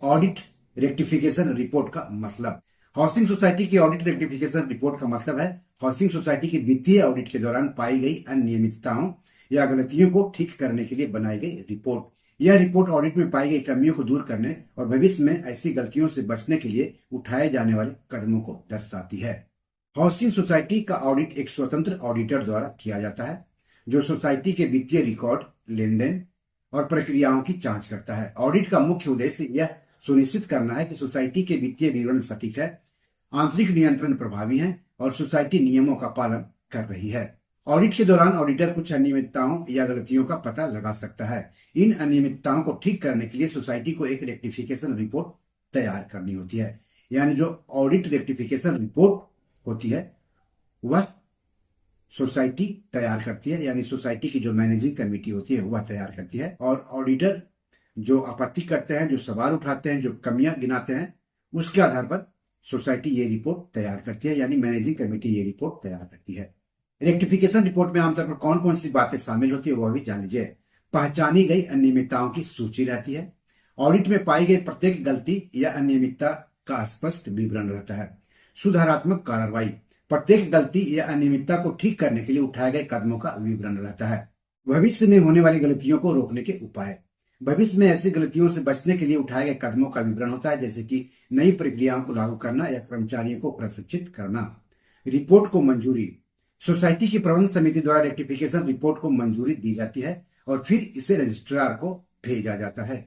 Audit rectification report का मतलब। Housing society की ऑडिट रेक्टिफिकेशन रिपोर्ट का मतलब है हाउसिंग सोसाइटी की वित्तीय ऑडिट के दौरान पाई गई अनियमितताओं या गलतियों को ठीक करने के लिए बनाई गई रिपोर्ट। यह रिपोर्ट ऑडिट में पाई गई कमियों को दूर करने और भविष्य में ऐसी गलतियों से बचने के लिए उठाए जाने वाले कदमों को दर्शाती है। हाउसिंग सोसाइटी का ऑडिट एक स्वतंत्र ऑडिटर द्वारा किया जाता है जो सोसाइटी के वित्तीय रिकॉर्ड, लेन देन और प्रक्रियाओं की जांच करता है। ऑडिट का मुख्य उद्देश्य यह सुनिश्चित करना है कि सोसाइटी के वित्तीय विवरण सटीक है, आंतरिक नियंत्रण प्रभावी है और सोसाइटी नियमों का पालन कर रही है। ऑडिट के दौरान ऑडिटर कुछ अनियमितताओं या गलतियों का पता लगा सकता है। इन अनियमितताओं को ठीक करने के लिए सोसाइटी को एक रेक्टिफिकेशन रिपोर्ट तैयार करनी होती है। यानी जो ऑडिट रेक्टिफिकेशन रिपोर्ट होती है वह सोसाइटी तैयार करती है, यानी सोसाइटी की जो मैनेजिंग कमेटी होती है वह तैयार करती है। और ऑडिटर जो आपत्ति करते हैं, जो सवाल उठाते हैं, जो कमियां गिनाते हैं, उसके आधार पर सोसाइटी ये रिपोर्ट तैयार करती है, यानी मैनेजिंग कमेटी ये रिपोर्ट तैयार करती है। रेक्टिफिकेशन रिपोर्ट में आमतौर पर कौन कौन सी बातें शामिल होती है वह भी जान लीजिए। पहचानी गई अनियमितताओं की सूची रहती है। ऑडिट में पाई गई प्रत्येक गलती या अनियमितता का स्पष्ट विवरण रहता है। सुधारात्मक कार्रवाई, प्रत्येक गलती या अनियमितता को ठीक करने के लिए उठाए गए कदमों का विवरण रहता है। भविष्य में होने वाली गलतियों को रोकने के उपाय, भविष्य में ऐसी गलतियों से बचने के लिए उठाए गए कदमों का विवरण होता है, जैसे कि नई प्रक्रियाओं को लागू करना या कर्मचारियों को प्रशिक्षित करना। रिपोर्ट को मंजूरी, सोसाइटी की प्रबंध समिति द्वारा रेक्टिफिकेशन रिपोर्ट को मंजूरी दी जाती है और फिर इसे रजिस्ट्रार को भेजा जाता है।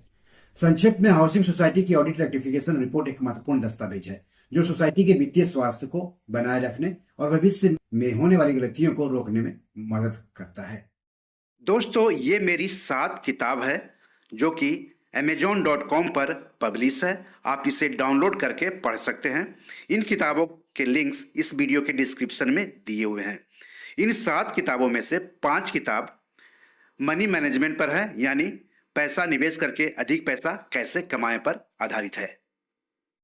संक्षेप में हाउसिंग सोसाइटी की ऑडिट रेक्टिफिकेशन रिपोर्ट एक महत्वपूर्ण दस्तावेज है जो सोसाइटी के वित्तीय स्वास्थ्य को बनाए रखने और भविष्य में होने वाली गलतियों को रोकने में मदद करता है। दोस्तों, ये मेरी 7 किताब है जो कि amazon.com पर पब्लिश है। आप इसे डाउनलोड करके पढ़ सकते हैं। इन किताबों के लिंक्स इस वीडियो के डिस्क्रिप्शन में दिए हुए हैं। इन 7 किताबों में से 5 किताब मनी मैनेजमेंट पर है, यानी पैसा निवेश करके अधिक पैसा कैसे कमाएं पर आधारित है।